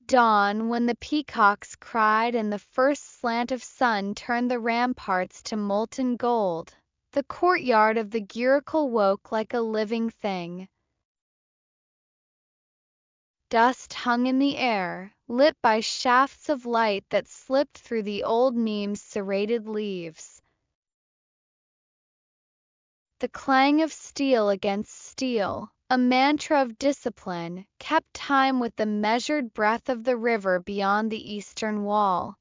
dawn, when the peacocks cried and the first slant of sun turned the ramparts to molten gold, the courtyard of the Gurukul woke like a living thing. Dust hung in the air, lit by shafts of light that slipped through the old neem's serrated leaves. The clang of steel against steel, a mantra of discipline, kept time with the measured breath of the river beyond the eastern wall.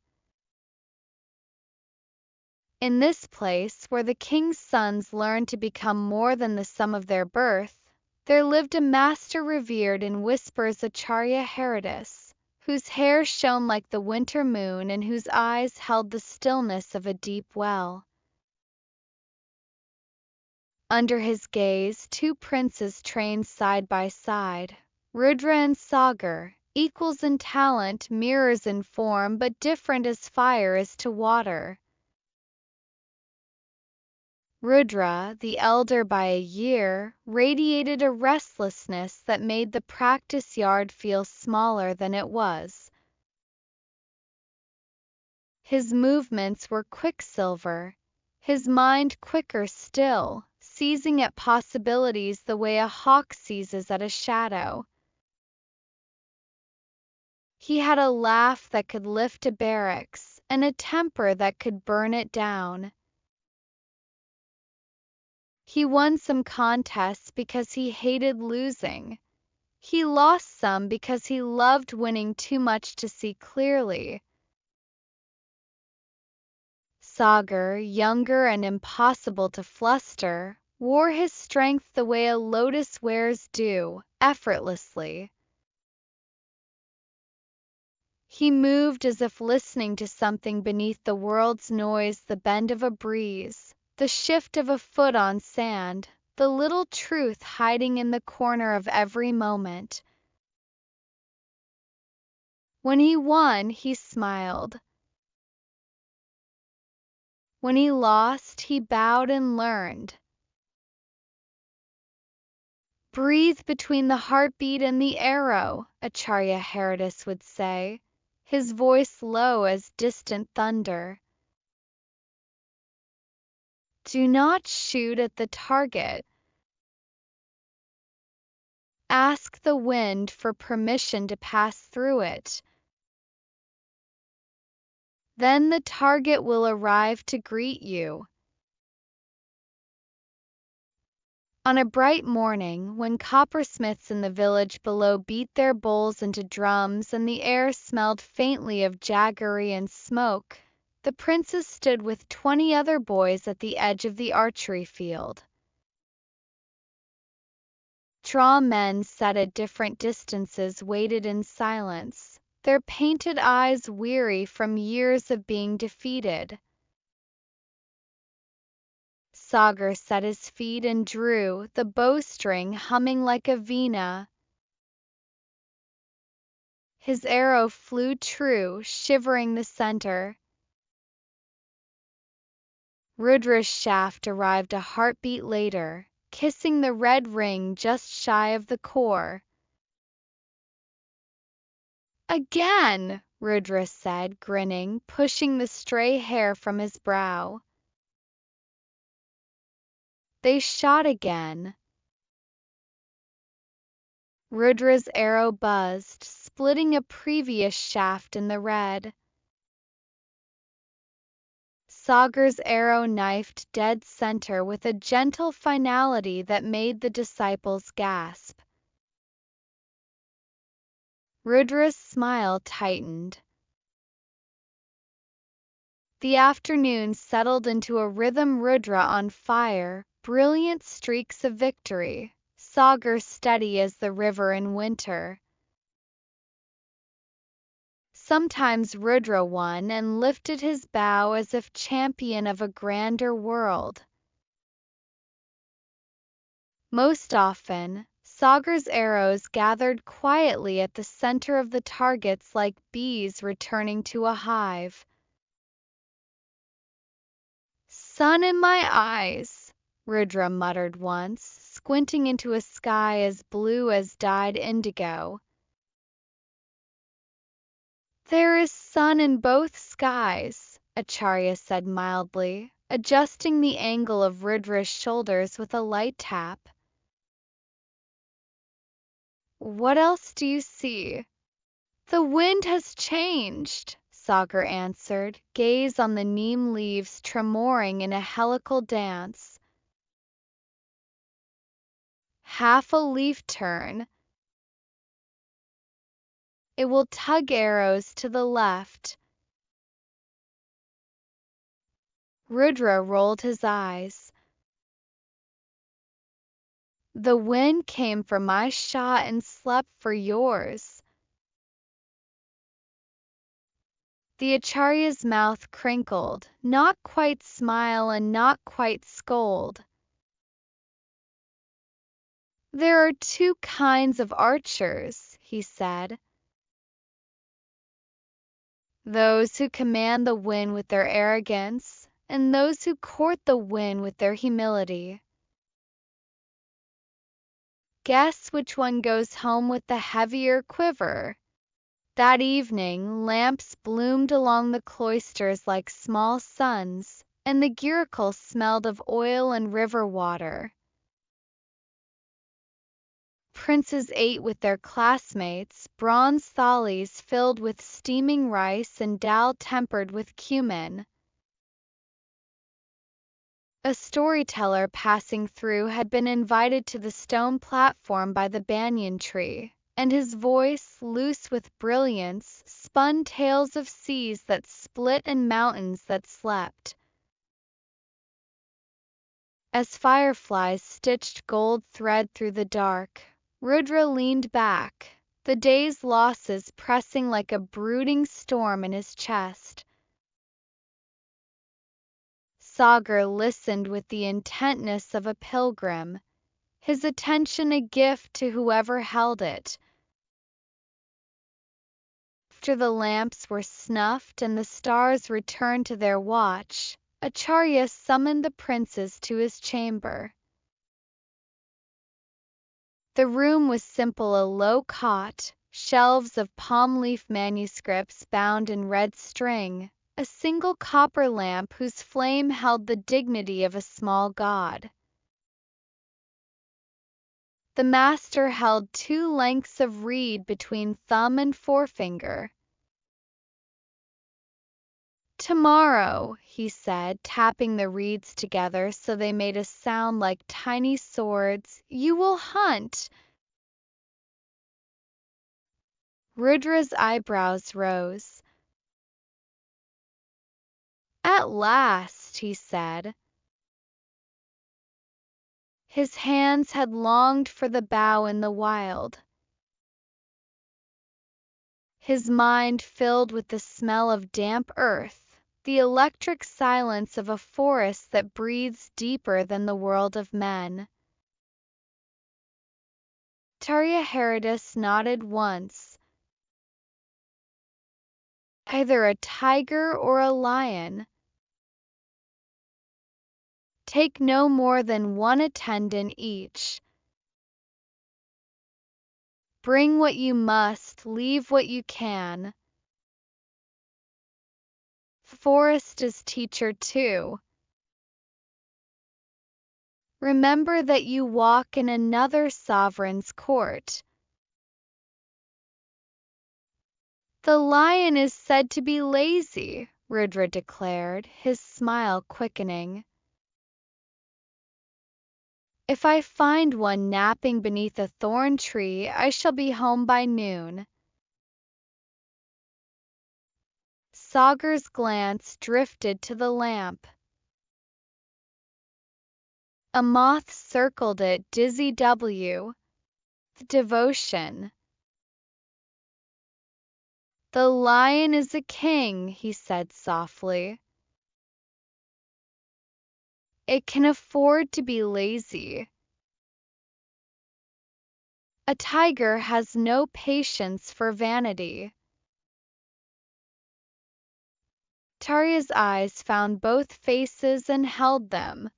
In this place, where the king's sons learned to become more than the sum of their birth, there lived a master revered in whispers, Acharya Haridas, whose hair shone like the winter moon and whose eyes held the stillness of a deep well. Under his gaze, two princes trained side by side, Rudra and Sagar, equals in talent, mirrors in form, but different as fire is to water. Rudra, the elder by a year, radiated a restlessness that made the practice yard feel smaller than it was. His movements were quicksilver, his mind quicker still, seizing at possibilities the way a hawk seizes at a shadow. He had a laugh that could lift a barracks, and a temper that could burn it down. He won some contests because he hated losing. He lost some because he loved winning too much to see clearly. Sagar, younger and impossible to fluster, wore his strength the way a lotus wears dew, effortlessly. He moved as if listening to something beneath the world's noise, the bend of a breeze, the shift of a foot on sand, the little truth hiding in the corner of every moment. When he won, he smiled. When he lost, he bowed and learned. Breathe between the heartbeat and the arrow, Acharya Haridas would say, his voice low as distant thunder. Do not shoot at the target. Ask the wind for permission to pass through it. Then the target will arrive to greet you. On a bright morning, when coppersmiths in the village below beat their bowls into drums and the air smelled faintly of jaggery and smoke, the princes stood with 20 other boys at the edge of the archery field. Straw men set at different distances waited in silence, their painted eyes weary from years of being defeated. Sagar set his feet and drew, the bowstring humming like a veena. His arrow flew true, shivering the center. Rudra's shaft arrived a heartbeat later, kissing the red ring just shy of the core. Again, Rudra said, grinning, pushing the stray hair from his brow. They shot again. Rudra's arrow buzzed, splitting a previous shaft in the red. Sagar's arrow knifed dead center with a gentle finality that made the disciples gasp. Rudra's smile tightened. The afternoon settled into a rhythm, Rudra on fire, brilliant streaks of victory, Sagar steady as the river in winter. Sometimes Rudra won and lifted his bow as if champion of a grander world. Most often, Sagar's arrows gathered quietly at the center of the targets like bees returning to a hive. Sun in my eyes, Rudra muttered once, squinting into a sky as blue as dyed indigo. There is sun in both skies, Acharya said mildly, adjusting the angle of Rudra's shoulders with a light tap. What else do you see? The wind has changed, Sagar answered, gaze on the neem leaves tremoring in a helical dance. Half a leaf turn. It will tug arrows to the left. Rudra rolled his eyes. The wind came for my shot and slept for yours. The Acharya's mouth crinkled, not quite smile and not quite scold. There are two kinds of archers, he said. Those who command the wind with their arrogance, and those who court the wind with their humility. Guess which one goes home with the heavier quiver. That evening, lamps bloomed along the cloisters like small suns, and the Gurukul smelled of oil and river water. Princes ate with their classmates, bronze thalis filled with steaming rice and dal tempered with cumin. A storyteller passing through had been invited to the stone platform by the banyan tree, and his voice, loose with brilliance, spun tales of seas that split and mountains that slept. As fireflies stitched gold thread through the dark, Rudra leaned back, the day's losses pressing like a brooding storm in his chest. Sagar listened with the intentness of a pilgrim, his attention a gift to whoever held it. After the lamps were snuffed and the stars returned to their watch, Acharya summoned the princes to his chamber. The room was simple, a low cot, shelves of palm leaf manuscripts bound in red string, a single copper lamp whose flame held the dignity of a small god. The master held 2 lengths of reed between thumb and forefinger. Tomorrow, he said, tapping the reeds together so they made a sound like tiny swords, you will hunt. Rudra's eyebrows rose. At last, he said. His hands had longed for the bough in the wild. His mind filled with the smell of damp earth, the electric silence of a forest that breathes deeper than the world of men. Acharya Haridas nodded once. Either a tiger or a lion. Take no more than 1 attendant each. Bring what you must, leave what you can. Forest is teacher too. Remember that you walk in another sovereign's court. The lion is said to be lazy, Rudra declared, his smile quickening. If I find one napping beneath a thorn tree, I shall be home by noon. Sagar's glance drifted to the lamp. A moth circled it, dizzy W. Devotion. The lion is a king, he said softly. It can afford to be lazy. A tiger has no patience for vanity. Acharya's eyes found both faces and held them.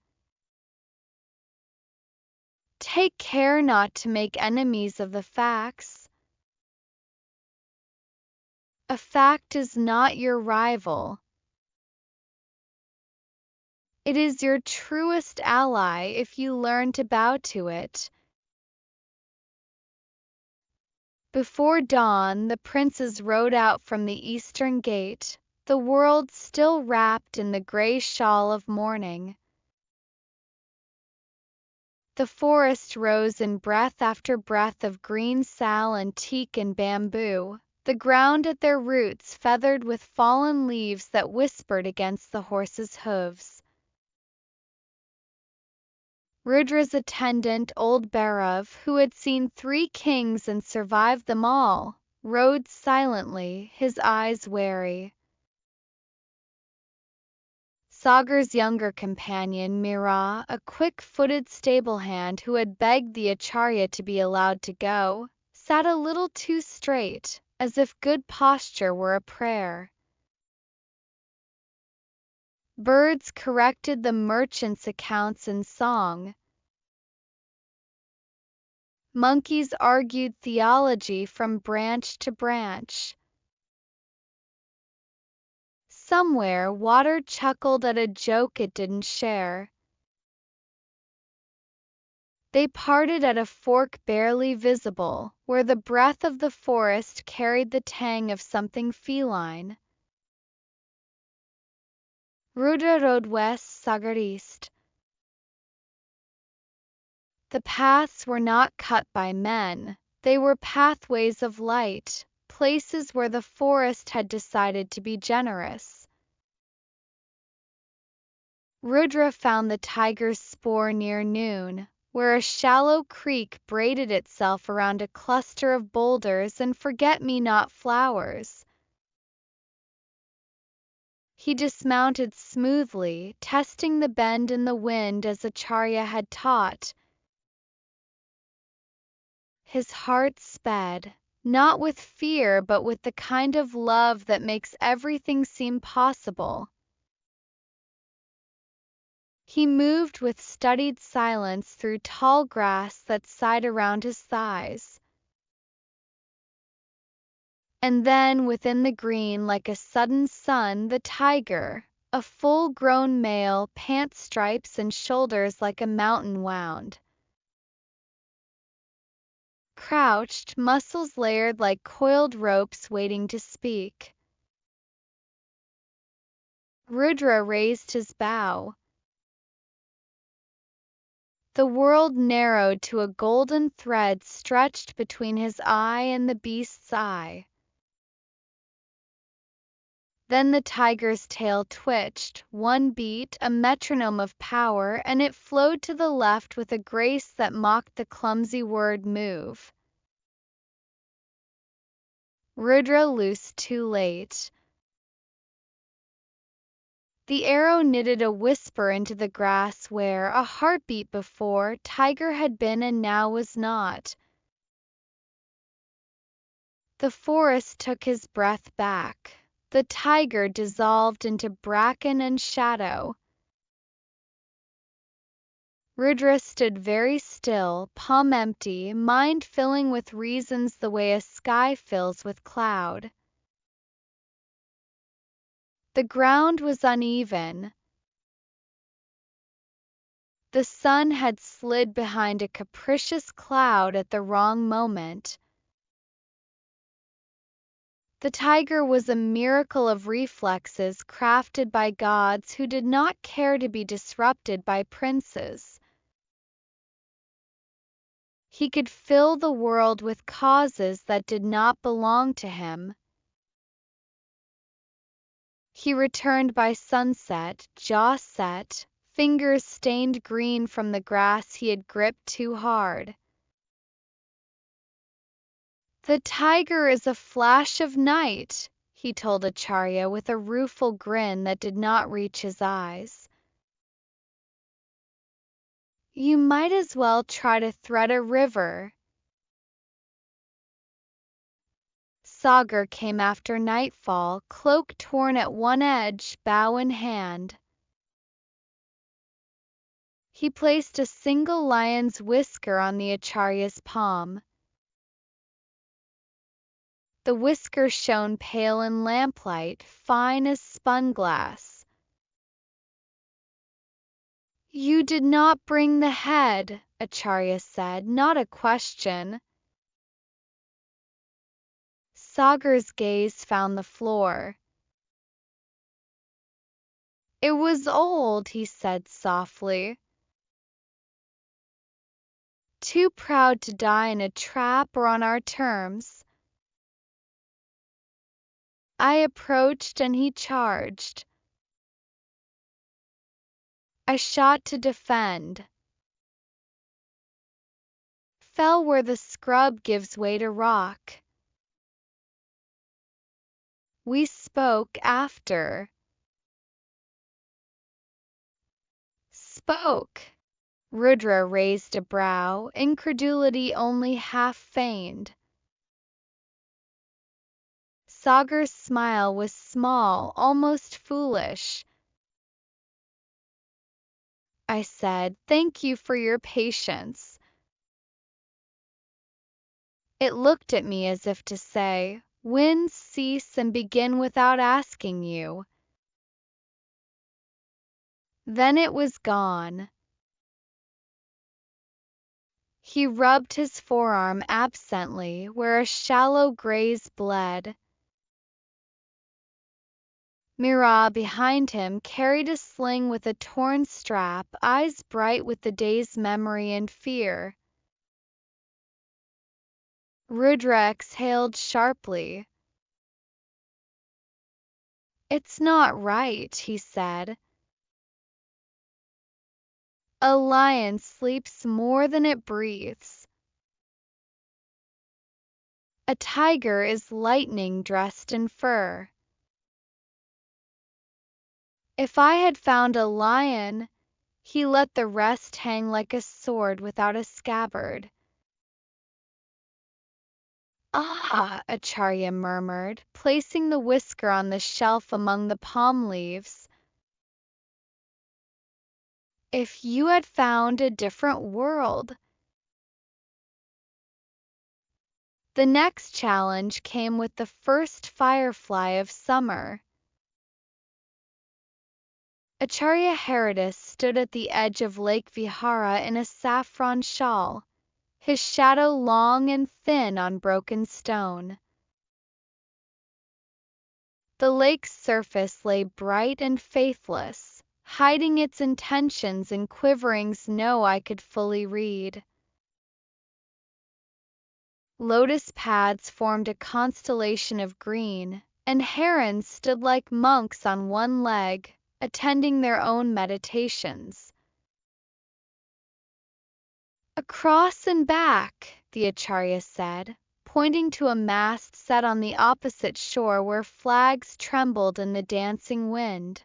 Take care not to make enemies of the facts. A fact is not your rival. It is your truest ally if you learn to bow to it. Before dawn, the princes rode out from the eastern gate, the world still wrapped in the gray shawl of mourning. The forest rose in breath after breath of green sal and teak and bamboo, the ground at their roots feathered with fallen leaves that whispered against the horses' hooves. Rudra's attendant, old Bhairav, who had seen 3 kings and survived them all, rode silently, his eyes wary. Sagar's younger companion, Mira, a quick-footed stable hand who had begged the Acharya to be allowed to go, sat a little too straight, as if good posture were a prayer. Birds corrected the merchant's accounts in song. Monkeys argued theology from branch to branch. Somewhere, water chuckled at a joke it didn't share. They parted at a fork barely visible, where the breath of the forest carried the tang of something feline. Rudra rode west, Sagar east. The paths were not cut by men, they were pathways of light, places where the forest had decided to be generous. Rudra found the tiger's spoor near noon, where a shallow creek braided itself around a cluster of boulders and forget-me-not flowers. He dismounted smoothly, testing the bend in the wind as Acharya had taught. His heart sped, not with fear but with the kind of love that makes everything seem possible. He moved with studied silence through tall grass that sighed around his thighs. And then within the green like a sudden sun the tiger, a full-grown male, pant stripes and shoulders like a mountain wound. Crouched, muscles layered like coiled ropes waiting to speak. Rudra raised his bow. The world narrowed to a golden thread stretched between his eye and the beast's eye. Then the tiger's tail twitched, one beat, a metronome of power, and it flowed to the left with a grace that mocked the clumsy word move. Rudra loosed too late. The arrow knitted a whisper into the grass where, a heartbeat before, tiger had been and now was not. The forest took his breath back. The tiger dissolved into bracken and shadow. Rudra stood very still, palm empty, mind filling with reasons the way a sky fills with cloud. The ground was uneven. The sun had slid behind a capricious cloud at the wrong moment. The tiger was a miracle of reflexes crafted by gods who did not care to be disrupted by princes. He could fill the world with causes that did not belong to him. He returned by sunset, jaw set, fingers stained green from the grass he had gripped too hard. "The tiger is a flash of night," he told Acharya with a rueful grin that did not reach his eyes. "You might as well try to thread a river." Sagar came after nightfall, cloak torn at one edge, bow in hand. He placed a single lion's whisker on the Acharya's palm. The whiskers shone pale in lamplight, fine as spun glass. "You did not bring the head," Acharya said, not a question. Sagar's gaze found the floor. "It was old," he said softly. "Too proud to die in a trap or on our terms." I approached and he charged. I shot to defend. Fell where the scrub gives way to rock. We spoke after. Spoke. Rudra raised a brow, incredulity only half feigned. Sagar's smile was small, almost foolish. I said, "Thank you for your patience." It looked at me as if to say, "Winds cease and begin without asking you." Then it was gone. He rubbed his forearm absently where a shallow graze bled. Mira behind him carried a sling with a torn strap, eyes bright with the day's memory and fear. Rudra exhaled sharply. "It's not right," he said. "A lion sleeps more than it breathes. A tiger is lightning dressed in fur." If I had found a lion, he let the rest hang like a sword without a scabbard. "Ah," Acharya murmured, placing the whisker on the shelf among the palm leaves. "If you had found a different world." The next challenge came with the first firefly of summer. Acharya Haridas stood at the edge of Lake Vihara in a saffron shawl, his shadow long and thin on broken stone. The lake's surface lay bright and faithless, hiding its intentions in quivering snow I could fully read. Lotus pads formed a constellation of green, and herons stood like monks on one leg, attending their own meditations. "Across and back," the Acharya said, pointing to a mast set on the opposite shore where flags trembled in the dancing wind.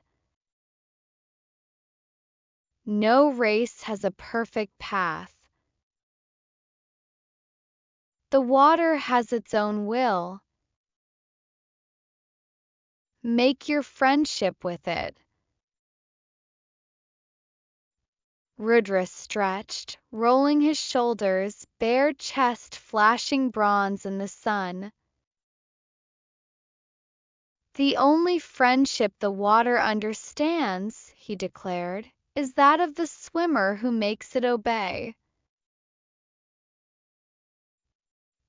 "No race has a perfect path. The water has its own will. Make your friendship with it." Rudra stretched, rolling his shoulders, bare chest flashing bronze in the sun. "The only friendship the water understands," he declared, "is that of the swimmer who makes it obey."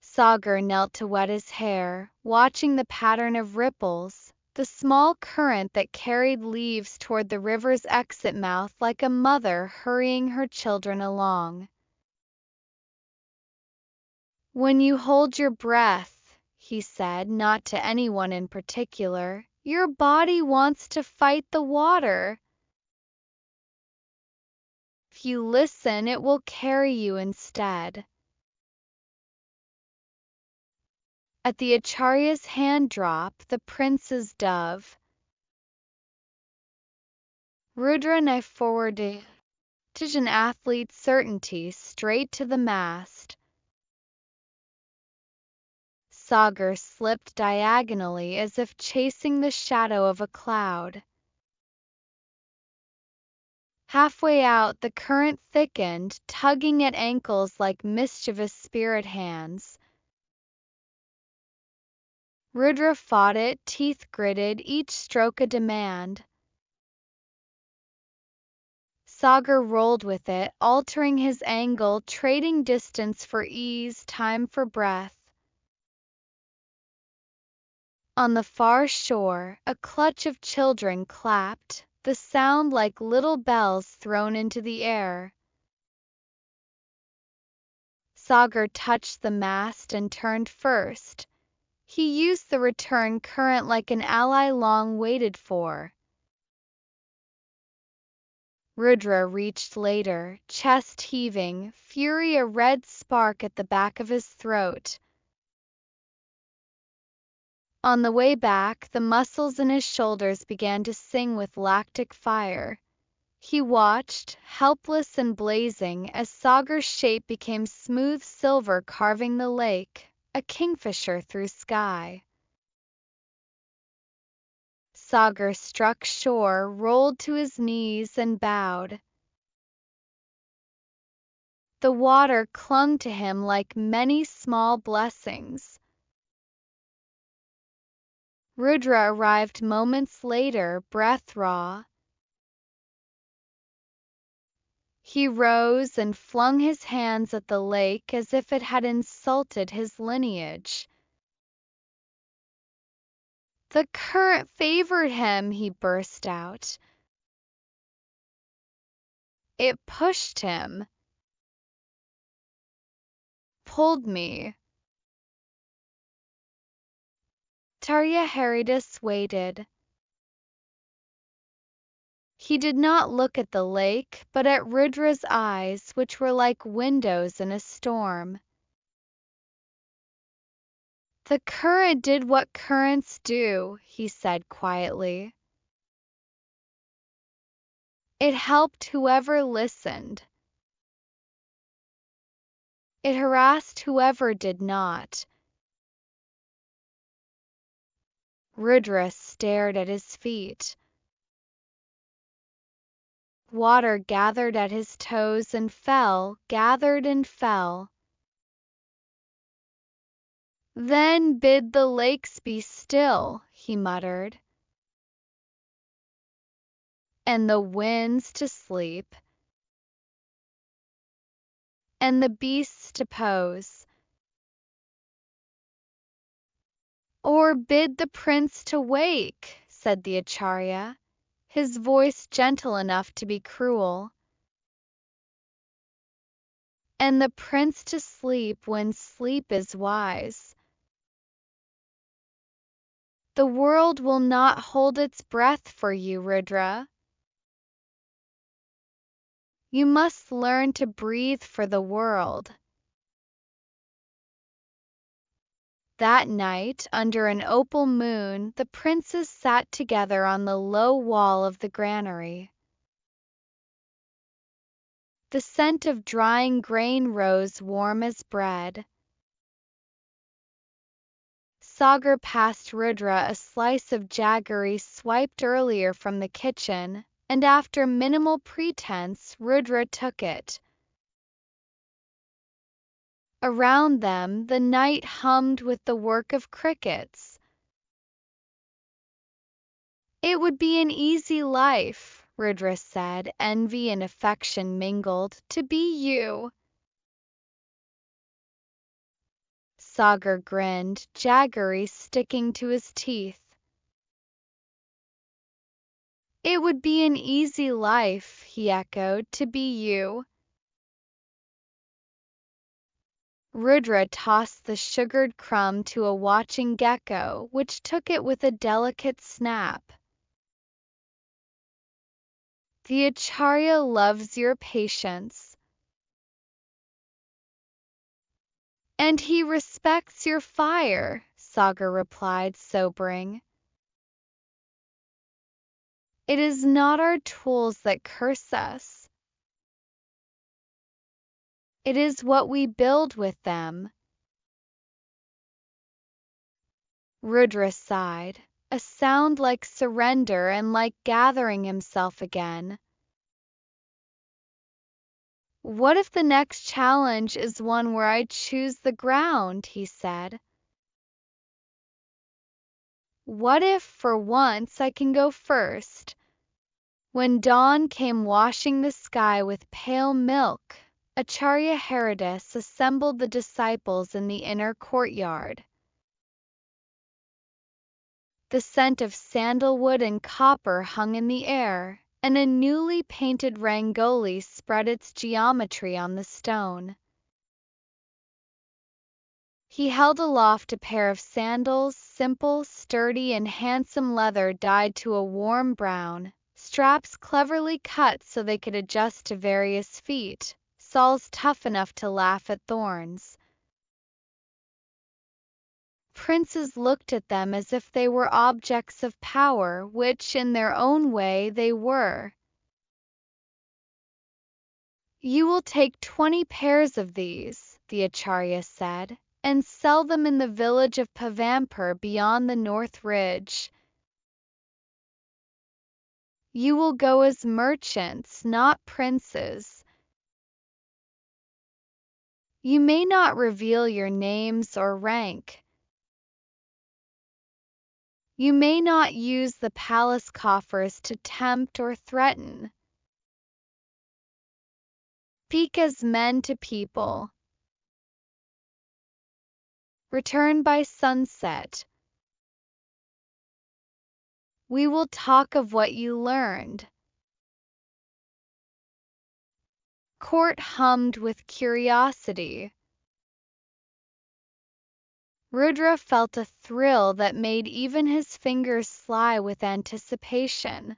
Sagar knelt to wet his hair, watching the pattern of ripples, the small current that carried leaves toward the river's exit mouth like a mother hurrying her children along. "When you hold your breath," he said, not to anyone in particular, "your body wants to fight the water. If you listen, it will carry you instead." At the Acharya's hand drop, the prince's dove, Rudra knifed forward to an athlete's certainty straight to the mast. Sagar slipped diagonally as if chasing the shadow of a cloud. Halfway out, the current thickened, tugging at ankles like mischievous spirit hands. Rudra fought it, teeth gritted, each stroke a demand. Sagar rolled with it, altering his angle, trading distance for ease, time for breath. On the far shore, a clutch of children clapped, the sound like little bells thrown into the air. Sagar touched the mast and turned first. He used the return current like an ally long waited for. Rudra reached later, chest heaving, fury a red spark at the back of his throat. On the way back, the muscles in his shoulders began to sing with lactic fire. He watched, helpless and blazing, as Sagar's shape became smooth silver carving the lake, a kingfisher through sky. Sagar struck shore, rolled to his knees and bowed. The water clung to him like many small blessings. Rudra arrived moments later, breath raw. He rose and flung his hands at the lake as if it had insulted his lineage. The current favored him, he burst out. It pushed him, pulled me. Acharya Haridas waited. He did not look at the lake, but at Rudra's eyes, which were like windows in a storm. The current did what currents do, he said quietly. It helped whoever listened. It harassed whoever did not. Rudra stared at his feet. Water gathered at his toes and fell, gathered and fell. Then bid the lakes be still, he muttered, and the winds to sleep, and the beasts to pose. Or bid the prince to wake, said the Acharya, his voice gentle enough to be cruel, and the prince to sleep when sleep is wise. The world will not hold its breath for you, Rudra. You must learn to breathe for the world. That night, under an opal moon, the princes sat together on the low wall of the granary. The scent of drying grain rose warm as bread. Sagar passed Rudra a slice of jaggery swiped earlier from the kitchen, and after minimal pretense, Rudra took it. Around them, the night hummed with the work of crickets. It would be an easy life, Rudra said, envy and affection mingled, to be you. Sagar grinned, jaggery sticking to his teeth. It would be an easy life, he echoed, to be you. Rudra tossed the sugared crumb to a watching gecko, which took it with a delicate snap. The Acharya loves your patience. And he respects your fire, Sagar replied, sobering. It is not our tools that curse us. It is what we build with them. Rudra sighed, a sound like surrender and like gathering himself again. What if the next challenge is one where I choose the ground, he said. What if, for once, I can go first? When dawn came washing the sky with pale milk, Acharya Haridas assembled the disciples in the inner courtyard. The scent of sandalwood and copper hung in the air, and a newly painted rangoli spread its geometry on the stone. He held aloft a pair of sandals, simple, sturdy, and handsome leather dyed to a warm brown, straps cleverly cut so they could adjust to various feet, soles tough enough to laugh at thorns. Princes looked at them as if they were objects of power, which in their own way they were. "You will take 20 pairs of these," the Acharya said, "and sell them in the village of Pavanpur beyond the north ridge. You will go as merchants, not princes. You may not reveal your names or rank. You may not use the palace coffers to tempt or threaten. Speak as men to people. Return by sunset. We will talk of what you learned." Court hummed with curiosity. Rudra felt a thrill that made even his fingers sly with anticipation.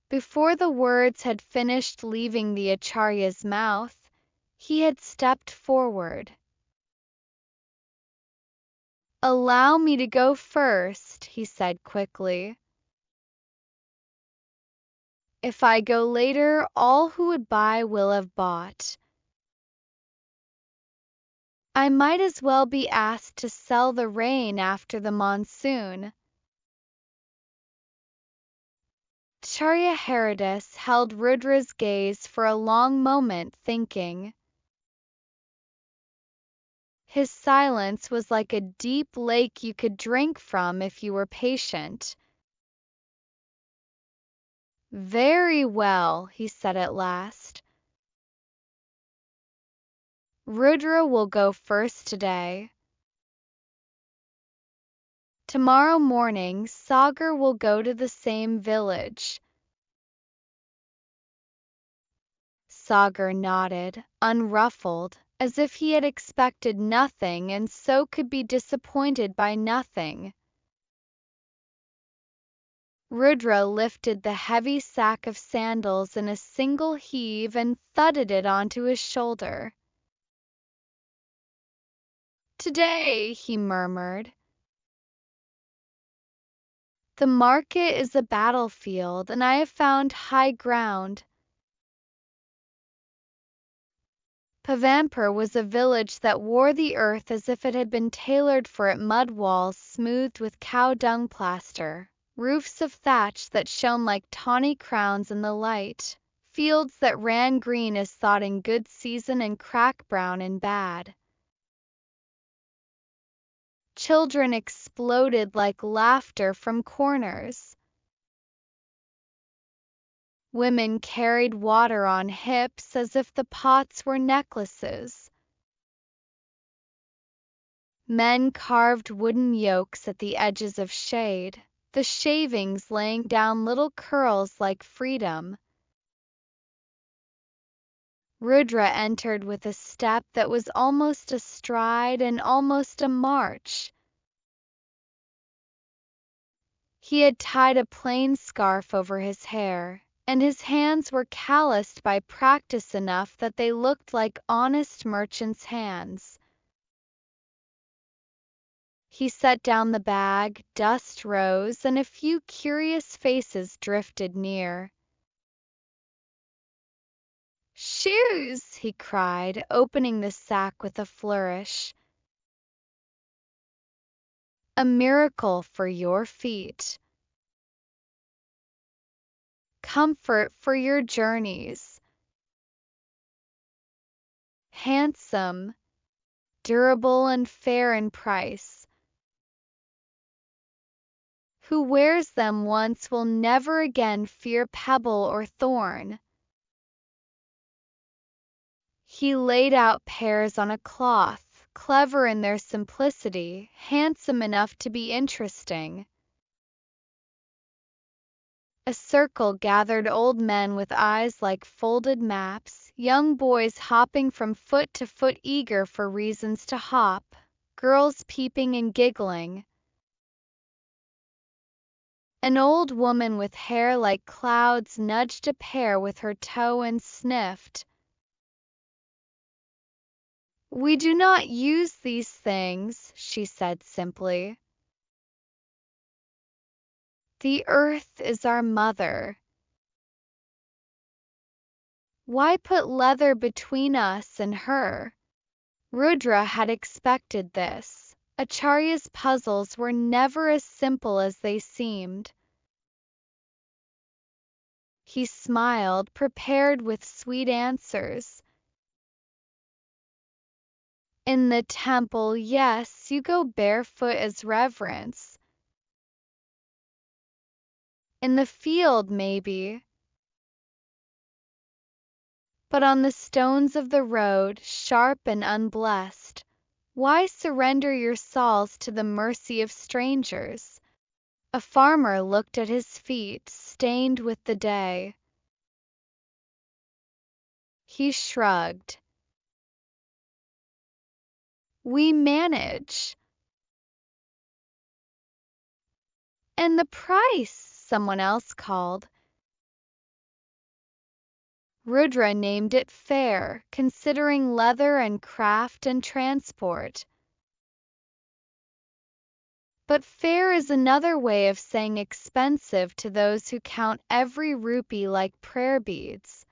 Before the words had finished leaving the Acharya's mouth, he had stepped forward. "Allow me to go first," he said quickly. "If I go later, all who would buy will have bought. I might as well be asked to sell the rain after the monsoon." Acharya Haridas held Rudra's gaze for a long moment, thinking. His silence was like a deep lake you could drink from if you were patient. "Very well," he said at last. "Rudra will go first today. Tomorrow morning Sagar will go to the same village." Sagar nodded, unruffled, as if he had expected nothing and so could be disappointed by nothing. Rudra lifted the heavy sack of sandals in a single heave and thudded it onto his shoulder. "Today," he murmured. "The market is a battlefield, and I have found high ground." Pavanpur was a village that wore the earth as if it had been tailored for it, mud walls smoothed with cow-dung plaster, roofs of thatch that shone like tawny crowns in the light, fields that ran green as thought in good season and crack brown in bad. Children exploded like laughter from corners. Women carried water on hips as if the pots were necklaces. Men carved wooden yokes at the edges of shade, the shavings laying down little curls like freedom. Rudra entered with a step that was almost a stride and almost a march. He had tied a plain scarf over his hair, and his hands were calloused by practice enough that they looked like honest merchants' hands. He set down the bag, dust rose, and a few curious faces drifted near. "Shoes!" he cried, opening the sack with a flourish. "A miracle for your feet. Comfort for your journeys. Handsome, durable, and fair in price. Who wears them once will never again fear pebble or thorn. He laid out pears on a cloth, clever in their simplicity, handsome enough to be interesting. A circle gathered old men with eyes like folded maps, young boys hopping from foot to foot eager for reasons to hop, girls peeping and giggling. An old woman with hair like clouds nudged a pear with her toe and sniffed. "We do not use these things," she said simply. "The earth is our mother. Why put leather between us and her?" Rudra had expected this. Acharya's puzzles were never as simple as they seemed. He smiled, prepared with sweet answers. "In the temple, yes, you go barefoot as reverence. In the field, maybe. But on the stones of the road, sharp and unblessed, why surrender your souls to the mercy of strangers?" A farmer looked at his feet, stained with the day. He shrugged. "We manage." "And the price?" someone else called. Rudra named it fair, considering leather and craft and transport. But fair is another way of saying expensive to those who count every rupee like prayer beads.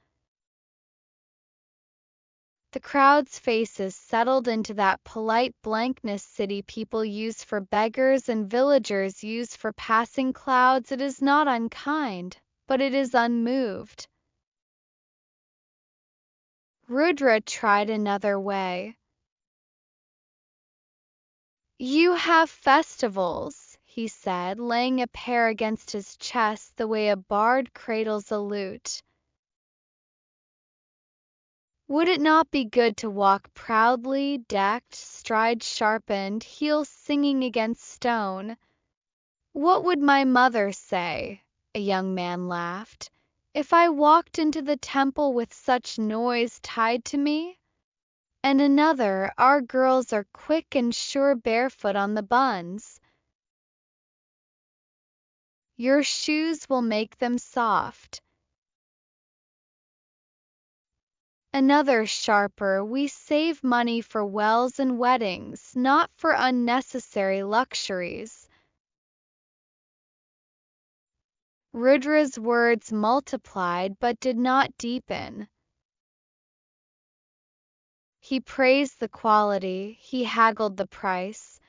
The crowd's faces settled into that polite blankness city people use for beggars and villagers use for passing clouds. It is not unkind, but it is unmoved. Rudra tried another way. "You have festivals," he said, laying a pear against his chest the way a bard cradles a lute. "Would it not be good to walk proudly, decked, stride sharpened, heels singing against stone?" "What would my mother say," a young man laughed, "if I walked into the temple with such noise tied to me?" And another, "Our girls are quick and sure barefoot on the buns. Your shoes will make them soft." Another, sharper, "We save money for wells and weddings, not for unnecessary luxuries." Rudra's words multiplied but did not deepen. He praised the quality, he haggled the price.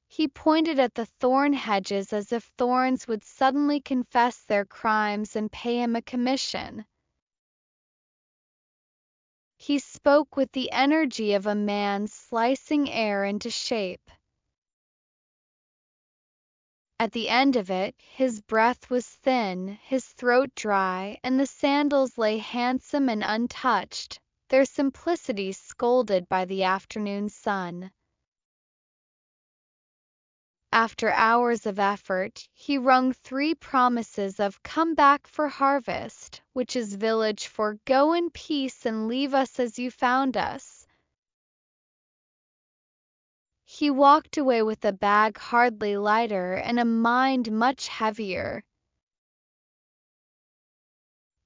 He pointed at the thorn hedges as if thorns would suddenly confess their crimes and pay him a commission. He spoke with the energy of a man slicing air into shape. At the end of it, his breath was thin, his throat dry, and the sandals lay handsome and untouched, their simplicity scolded by the afternoon sun. After hours of effort, he wrung 3 promises of "come back for harvest," which is village for "go in peace and leave us as you found us." He walked away with a bag hardly lighter and a mind much heavier.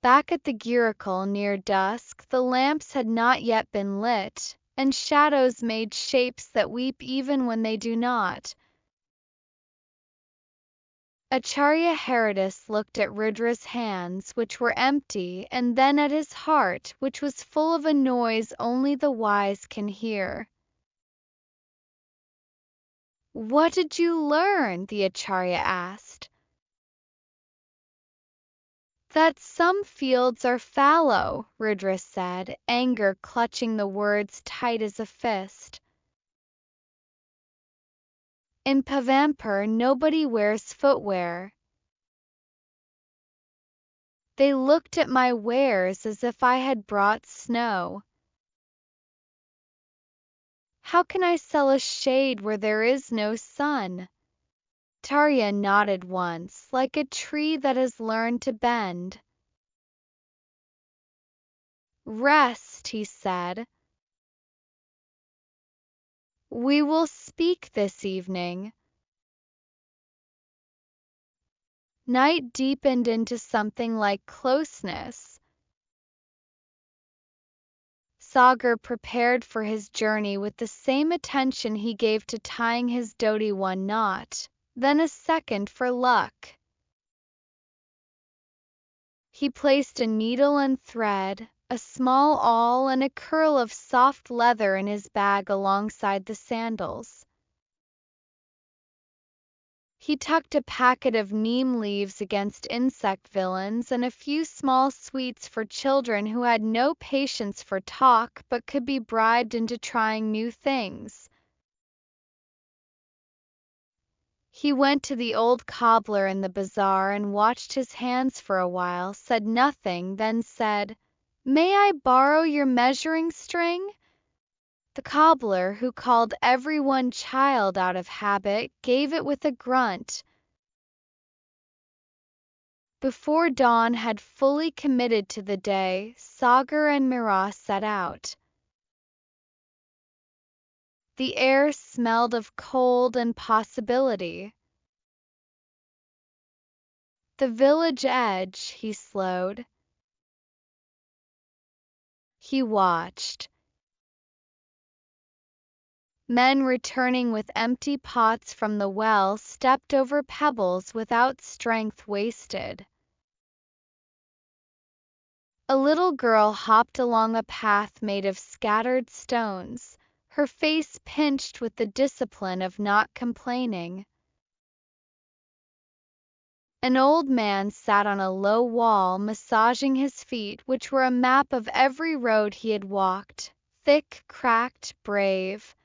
Back at the Gurukul near dusk, the lamps had not yet been lit, and shadows made shapes that weep even when they do not. Acharya Haridas looked at Rudra's hands, which were empty, and then at his heart, which was full of a noise only the wise can hear. "What did you learn?" the Acharya asked. "That some fields are fallow," Rudra said, anger clutching the words tight as a fist. In Pavanpur, nobody wears footwear. They looked at my wares as if I had brought snow. How can I sell a shade where there is no sun? Acharya nodded once, like a tree that has learned to bend. Rest, he said. We will speak this evening. Night deepened into something like closeness. Sagar prepared for his journey with the same attention he gave to tying his dhoti one knot, then a second for luck. He placed a needle and thread, a small awl and a curl of soft leather in his bag alongside the sandals. He tucked a packet of neem leaves against insect villains and a few small sweets for children who had no patience for talk but could be bribed into trying new things. He went to the old cobbler in the bazaar and watched his hands for a while, said nothing, then said, "May I borrow your measuring string?" The cobbler, who called everyone child out of habit, gave it with a grunt. Before dawn had fully committed to the day, Sagar and Mira set out. The air smelled of cold and possibility. The village edge, he slowed. He watched. Men returning with empty pots from the well stepped over pebbles without strength wasted. A little girl hopped along a path made of scattered stones, her face pinched with the discipline of not complaining. An old man sat on a low wall massaging his feet, which were a map of every road he had walked, thick, cracked, brave.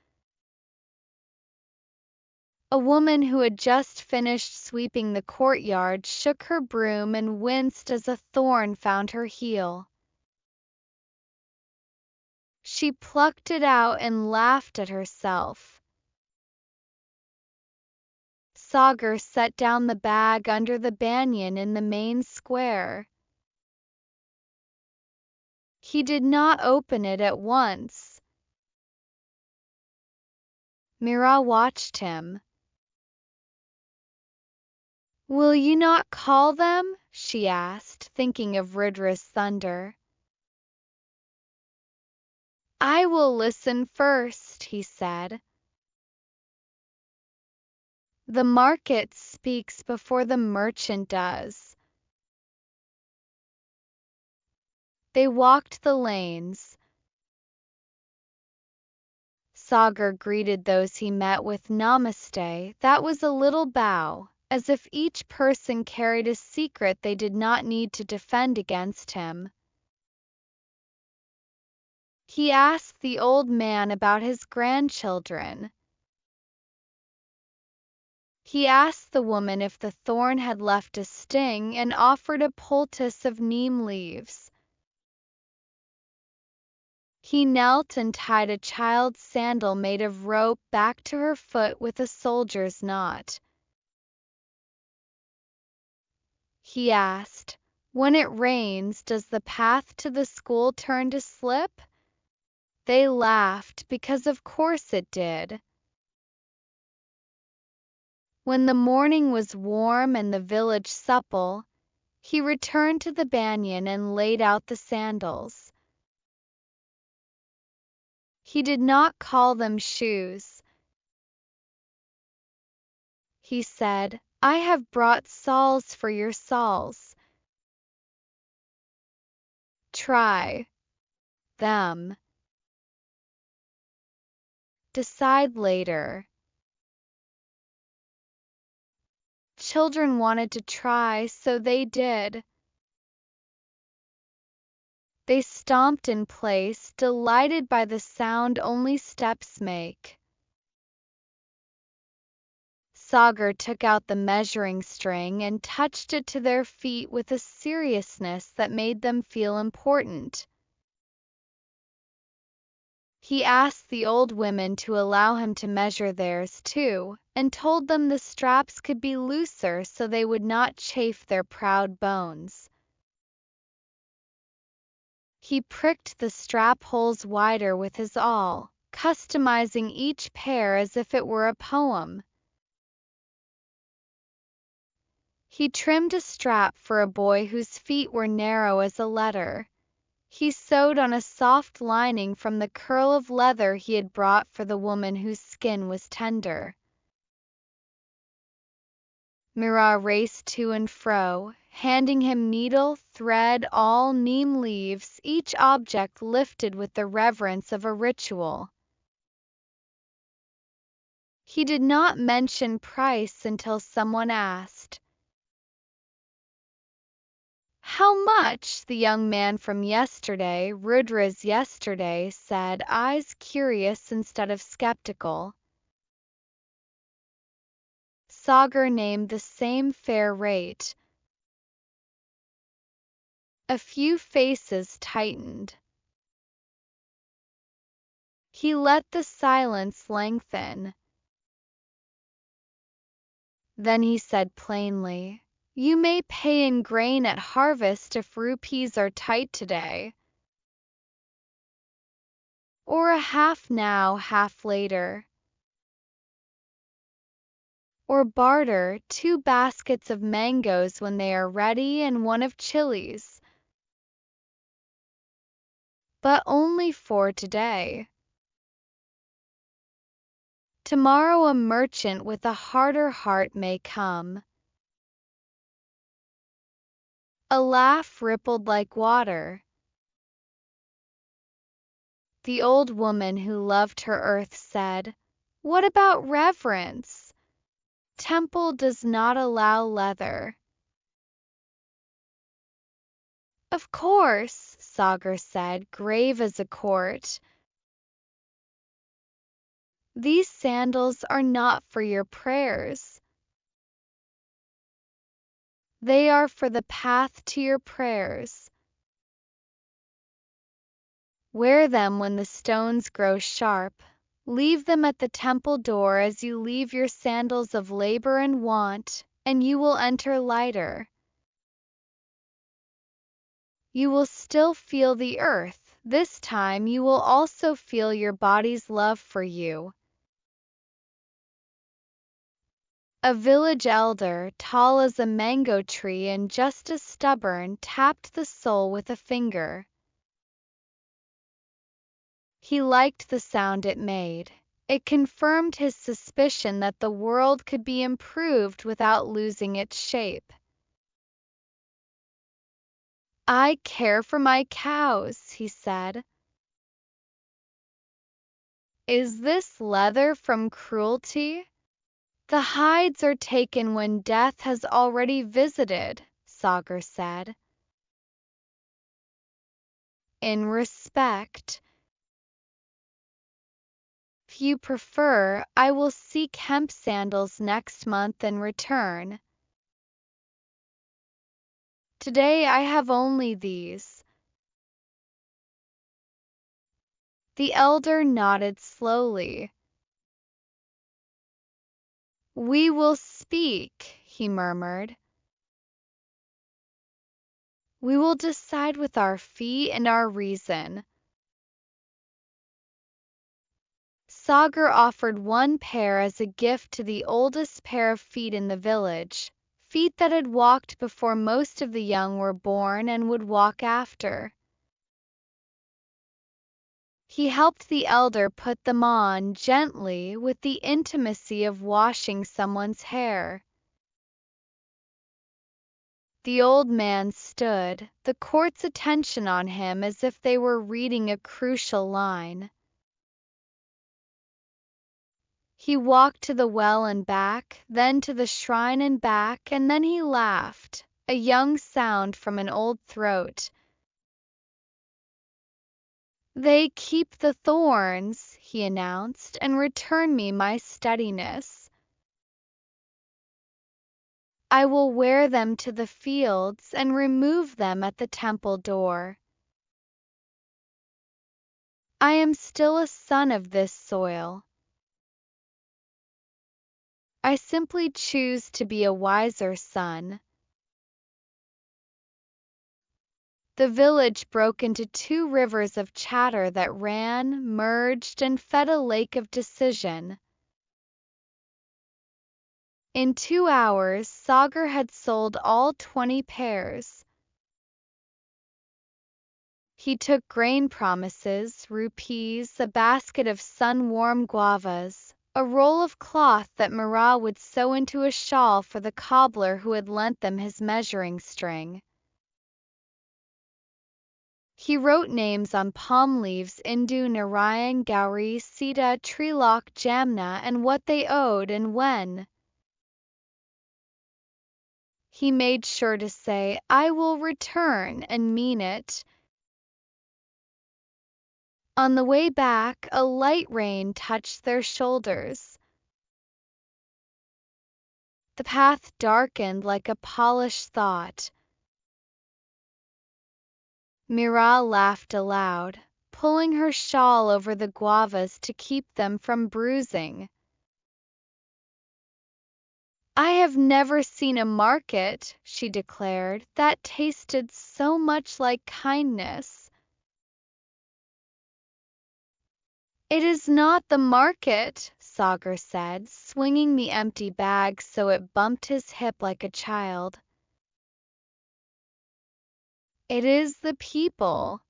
A woman who had just finished sweeping the courtyard shook her broom and winced as a thorn found her heel. She plucked it out and laughed at herself. Sagar set down the bag under the banyan in the main square. He did not open it at once. Mira watched him. "Will you not call them?" she asked, thinking of Rudra's thunder. "I will listen first," he said. The market speaks before the merchant does. They walked the lanes. Sagar greeted those he met with Namaste. That was a little bow, as if each person carried a secret they did not need to defend against him. He asked the old man about his grandchildren. He asked the woman if the thorn had left a sting and offered a poultice of neem leaves. He knelt and tied a child's sandal made of rope back to her foot with a soldier's knot. He asked, "When it rains, does the path to the school turn to slip?" They laughed because of course it did. When the morning was warm and the village supple, he returned to the banyan and laid out the sandals. He did not call them shoes. He said, "I have brought salves for your salves. Try them. Decide later." Children wanted to try, so they did. They stomped in place, delighted by the sound only steps make. Sagar took out the measuring string and touched it to their feet with a seriousness that made them feel important. He asked the old women to allow him to measure theirs too, and told them the straps could be looser so they would not chafe their proud bones. He pricked the strap holes wider with his awl, customizing each pair as if it were a poem. He trimmed a strap for a boy whose feet were narrow as a letter. He sewed on a soft lining from the curl of leather he had brought for the woman whose skin was tender. Mira raced to and fro, handing him needle, thread, awl, neem leaves, each object lifted with the reverence of a ritual. He did not mention price until someone asked. "How much?" The young man from yesterday, Rudra's yesterday, said, eyes curious instead of skeptical. Sagar named the same fair rate. A few faces tightened. He let the silence lengthen. Then he said plainly, "You may pay in grain at harvest if rupees are tight today. Or a half now, half later. Or barter 2 baskets of mangoes when they are ready and 1 of chilies. But only for today. Tomorrow a merchant with a harder heart may come." A laugh rippled like water. The old woman who loved her earth said, "What about reverence? Temple does not allow leather." "Of course," Sagar said, grave as a court. "These sandals are not for your prayers. They are for the path to your prayers. Wear them when the stones grow sharp. Leave them at the temple door as you leave your sandals of labor and want, and you will enter lighter. You will still feel the earth. This time you will also feel your body's love for you." A village elder, tall as a mango tree and just as stubborn, tapped the sole with a finger. He liked the sound it made. It confirmed his suspicion that the world could be improved without losing its shape. "I care for my cows," he said. "Is this leather from cruelty?" "The hides are taken when death has already visited," Sagar said. "In respect. If you prefer, I will seek hemp sandals next month and return. Today I have only these." The elder nodded slowly. "We will speak," he murmured. "We will decide with our feet and our reason." Sagar offered 1 pair as a gift to the oldest pair of feet in the village, feet that had walked before most of the young were born and would walk after. He helped the elder put them on gently with the intimacy of washing someone's hair. The old man stood, the court's attention on him as if they were reading a crucial line. He walked to the well and back, then to the shrine and back, and then he laughed, a young sound from an old throat. "They keep the thorns," he announced, "and return me my steadiness." I will wear them to the fields and remove them at the temple door. I am still a son of this soil. I simply choose to be a wiser son. The village broke into two rivers of chatter that ran, merged, and fed a lake of decision. In 2 hours, Sagar had sold all 20 pairs. He took grain promises, rupees, a basket of sun-warm guavas, a roll of cloth that Mira would sew into a shawl for the cobbler who had lent them his measuring string. He wrote names on palm leaves: Indu, Narayan, Gauri, Sita, Trilok, Jamna, and what they owed and when. He made sure to say, "I will return," and mean it. On the way back, a light rain touched their shoulders. The path darkened like a polished thought. Mira laughed aloud, pulling her shawl over the guavas to keep them from bruising. "I have never seen a market," she declared, "that tasted so much like kindness." "It is not the market," Sagar said, swinging the empty bag so it bumped his hip like a child. "It is the people.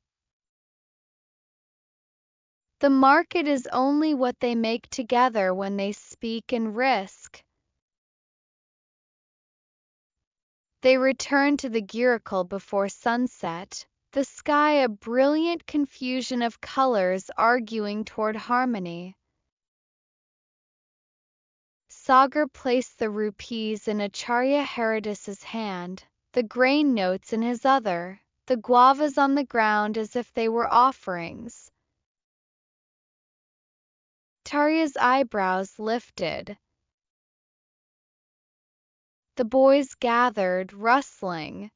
The market is only what they make together when they speak and risk." They returned to the Gurukul before sunset, the sky a brilliant confusion of colors arguing toward harmony. Sagar placed the rupees in Acharya Haridas's hand, the grain notes in his other, the guavas on the ground as if they were offerings. Acharya's eyebrows lifted. The boys gathered, rustling.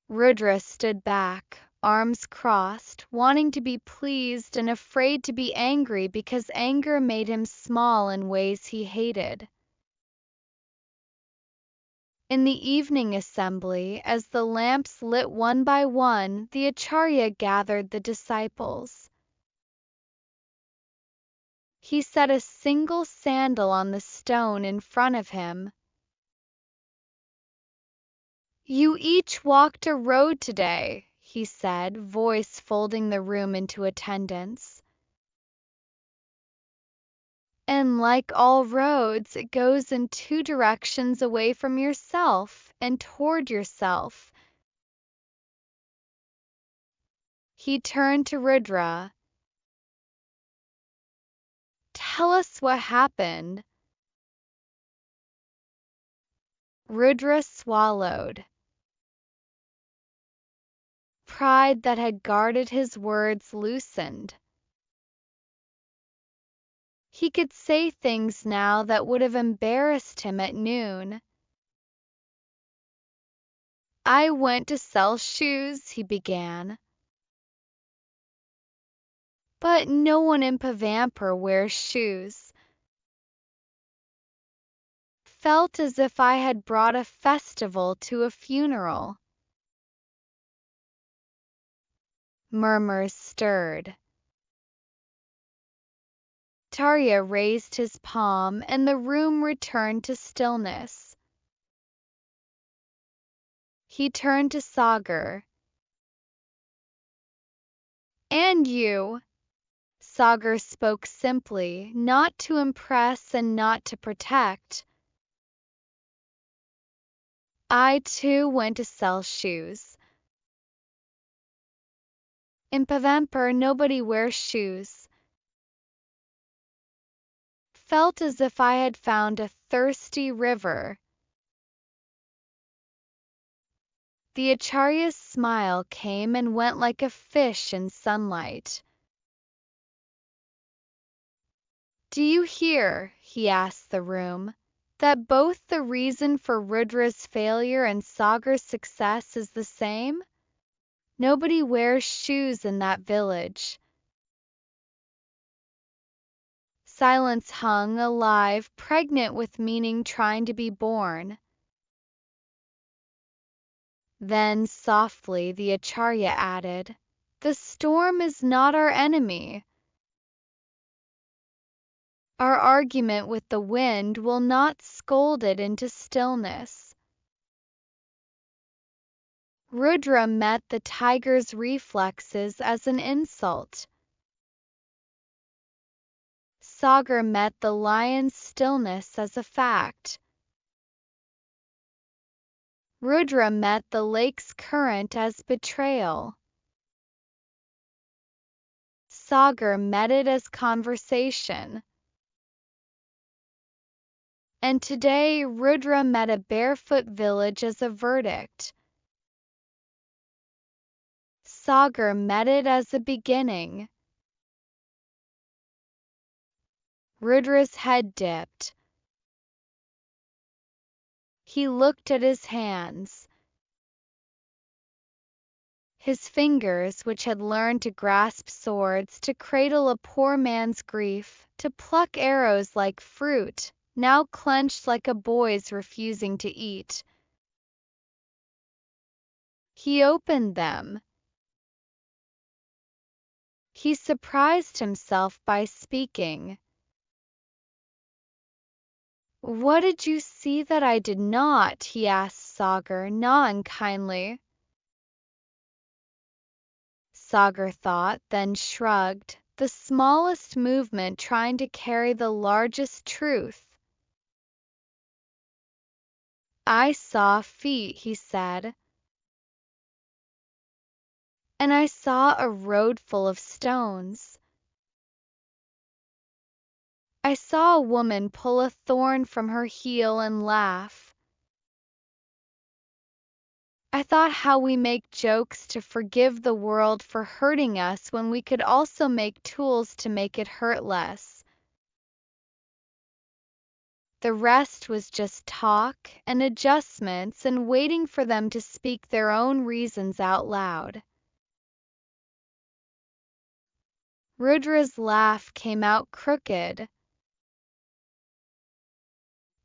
Rudra stood back, arms crossed, wanting to be pleased and afraid to be angry because anger made him small in ways he hated. In the evening assembly, as the lamps lit one by one, the Acharya gathered the disciples. He set a single sandal on the stone in front of him. "You each walked a road today," he said, voice folding the room into attendance. "And like all roads, it goes in two directions: away from yourself and toward yourself." He turned to Rudra. "Tell us what happened." Rudra swallowed. Pride that had guarded his words loosened. He could say things now that would have embarrassed him at noon. "I went to sell shoes," he began. "But no one in Pavanpur wears shoes." Felt as if I had brought a festival to a funeral. Murmurs stirred. Acharya raised his palm and the room returned to stillness. He turned to Sagar. "And you?" Sagar spoke simply, not to impress and not to protect. "I too went to sell shoes. In Pavanpur nobody wears shoes." Felt as if I had found a thirsty river. The Acharya's smile came and went like a fish in sunlight. "Do you hear?" he asked the room. that both the reason for Rudra's failure and Sagar's success is the same? Nobody wears shoes in that village. Silence hung, alive, pregnant with meaning trying to be born. Then, softly, the Acharya added, "The storm is not our enemy. Our argument with the wind will not scold it into stillness." Rudra met the tiger's reflexes as an insult. Sagar met the lion's stillness as a fact. Rudra met the lake's current as betrayal. Sagar met it as conversation. And today Rudra met a barefoot village as a verdict. Sagar met it as a beginning. Rudra's head dipped. He looked at his hands. His fingers, which had learned to grasp swords, to cradle a poor man's grief, to pluck arrows like fruit, now clenched like a boy's refusing to eat. He opened them. He surprised himself by speaking. "What did you see that I did not?" he asked Sagar, not unkindly. Sagar thought, then shrugged, the smallest movement trying to carry the largest truth. "I saw feet," he said. "And I saw a road full of stones. I saw a woman pull a thorn from her heel and laugh. I thought how we make jokes to forgive the world for hurting us when we could also make tools to make it hurt less. The rest was just talk and adjustments and waiting for them to speak their own reasons out loud." Rudra's laugh came out crooked.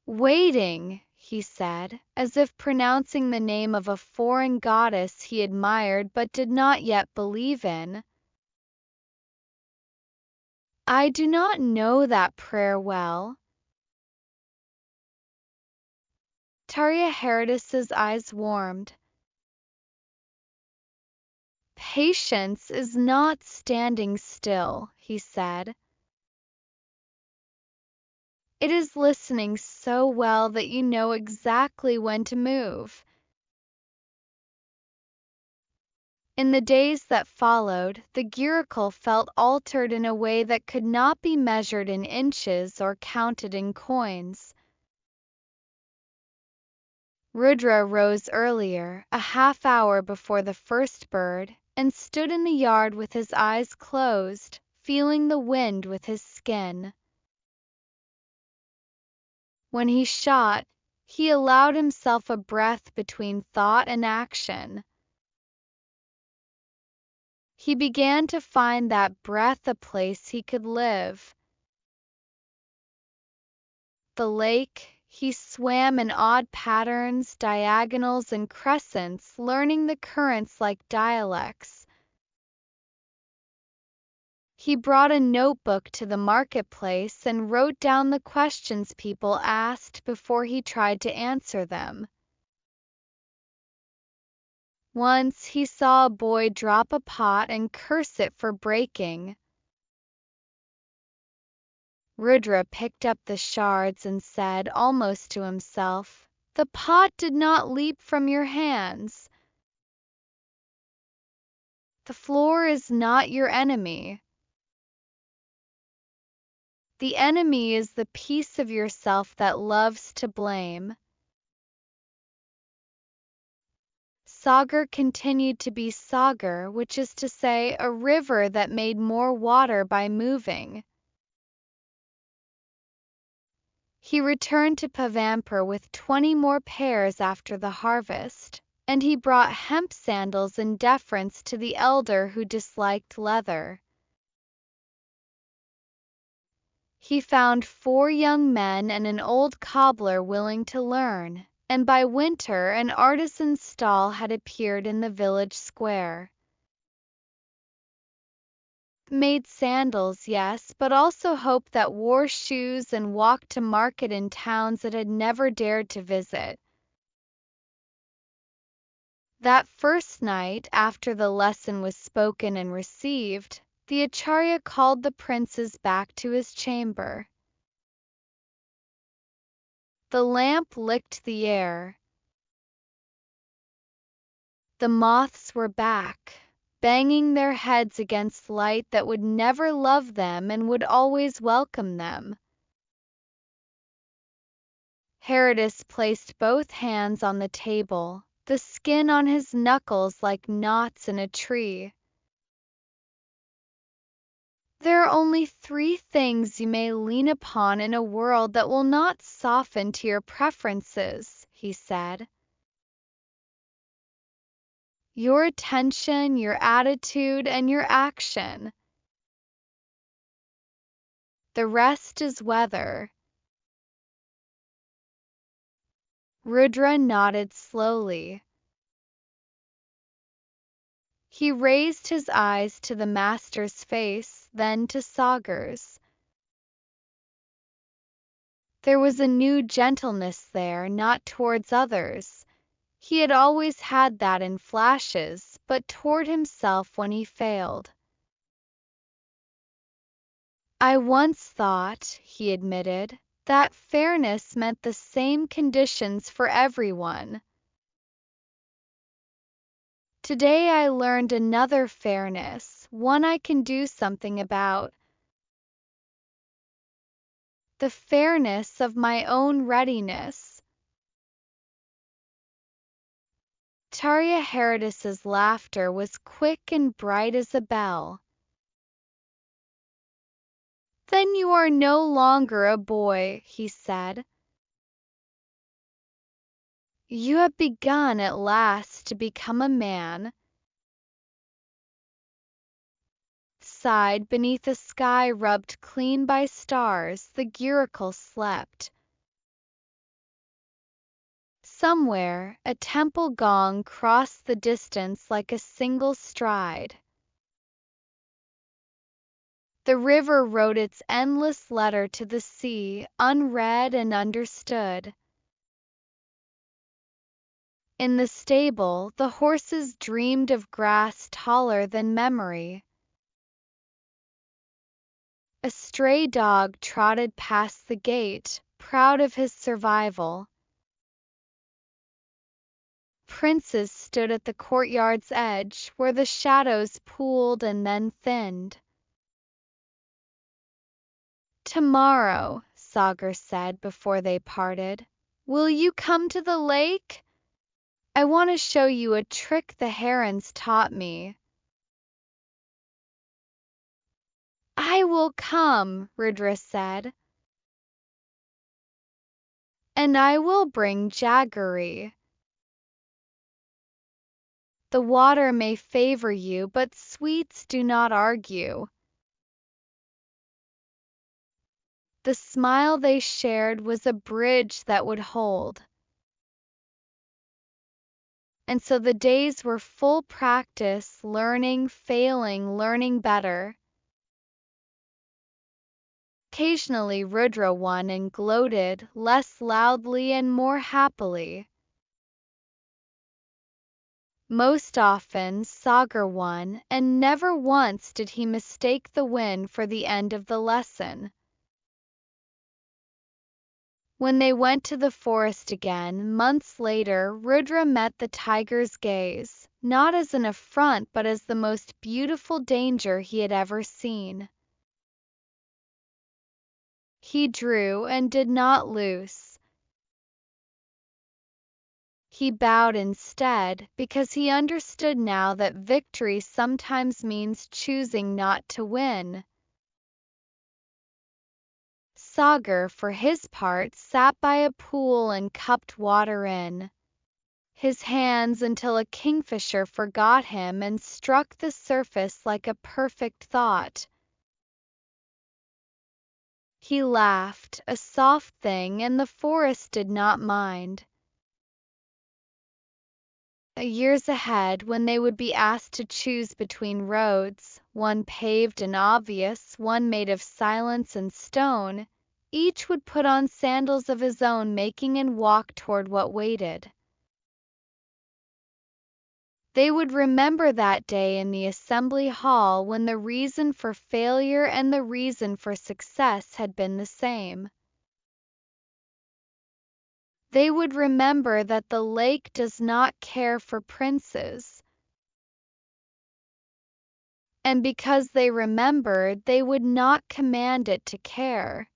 "Waiting," he said, as if pronouncing the name of a foreign goddess he admired but did not yet believe in. "I do not know that prayer well." Acharya Haridas's eyes warmed. "Patience is not standing still," he said. "It is listening so well that you know exactly when to move." In the days that followed, the Gurukul felt altered in a way that could not be measured in inches or counted in coins. Rudra rose earlier, a half hour before the first bird, and stood in the yard with his eyes closed, feeling the wind with his skin. When he shot, he allowed himself a breath between thought and action. He began to find that breath a place he could live. The lake, he swam in odd patterns, diagonals and crescents, learning the currents like dialects. He brought a notebook to the marketplace and wrote down the questions people asked before he tried to answer them. Once he saw a boy drop a pot and curse it for breaking. Rudra picked up the shards and said, almost to himself, "The pot did not leap from your hands. The floor is not your enemy. The enemy is the piece of yourself that loves to blame." Sagar continued to be Sagar, which is to say, a river that made more water by moving. He returned to Pavanpur with 20 more pairs after the harvest, and he brought hemp sandals in deference to the elder who disliked leather. He found 4 young men and an old cobbler willing to learn, and by winter an artisan's stall had appeared in the village square. Made sandals, yes, but also hoped that wore shoes and walked to market in towns it had never dared to visit. That first night, after the lesson was spoken and received, the Acharya called the princes back to his chamber. The lamp licked the air. The moths were back, banging their heads against light that would never love them and would always welcome them. Haridas placed both hands on the table, the skin on his knuckles like knots in a tree. There are only 3 things you may lean upon in a world that will not soften to your preferences, he said. Your attention, your attitude, and your action. The rest is weather. Rudra nodded slowly. He raised his eyes to the master's face, then to Sagar's. There was a new gentleness there, not towards others. He had always had that in flashes, but toward himself when he failed. I once thought, he admitted, that fairness meant the same conditions for everyone. Today I learned another fairness, one I can do something about. The fairness of my own readiness. Acharya Haridas's laughter was quick and bright as a bell. Then you are no longer a boy, he said. You have begun at last to become a man. Sighed beneath a sky rubbed clean by stars, the Gurukul slept. Somewhere, a temple gong crossed the distance like a single stride. The river wrote its endless letter to the sea, unread and understood. In the stable, the horses dreamed of grass taller than memory. A stray dog trotted past the gate, proud of his survival. Princes stood at the courtyard's edge, where the shadows pooled and then thinned. Tomorrow, Sagar said before they parted, will you come to the lake? I want to show you a trick the herons taught me. I will come, Rudra said. And I will bring jaggery. The water may favor you, but sweets do not argue. The smile they shared was a bridge that would hold. And so the days were full practice, learning, failing, learning better. Occasionally Rudra won and gloated, less loudly and more happily. Most often Sagar won, and never once did he mistake the win for the end of the lesson. When they went to the forest again, months later, Rudra met the tiger's gaze, not as an affront but as the most beautiful danger he had ever seen. He drew and did not loose. He bowed instead, because he understood now that victory sometimes means choosing not to win. Sagar, for his part, sat by a pool and cupped water in his hands until a kingfisher forgot him and struck the surface like a perfect thought. He laughed, a soft thing, and the forest did not mind. Years ahead, when they would be asked to choose between roads, one paved and obvious, one made of silence and stone, each would put on sandals of his own making and walk toward what waited. They would remember that day in the assembly hall when the reason for failure and the reason for success had been the same. They would remember that the lake does not care for princes. And because they remembered, they would not command it to care.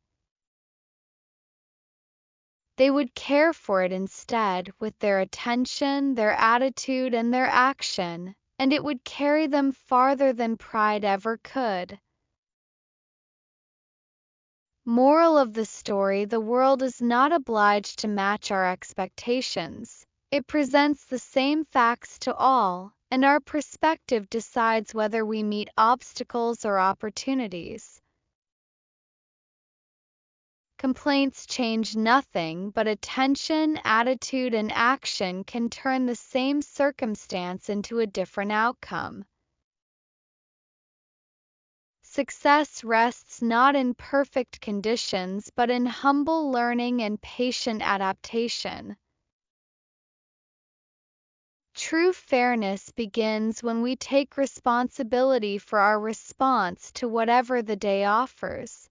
They would care for it instead with their attention, their attitude, and their action, and it would carry them farther than pride ever could. Moral of the story: the world is not obliged to match our expectations. It presents the same facts to all, and our perspective decides whether we meet obstacles or opportunities. Complaints change nothing, but attention, attitude, and action can turn the same circumstance into a different outcome. Success rests not in perfect conditions but in humble learning and patient adaptation. True fairness begins when we take responsibility for our response to whatever the day offers.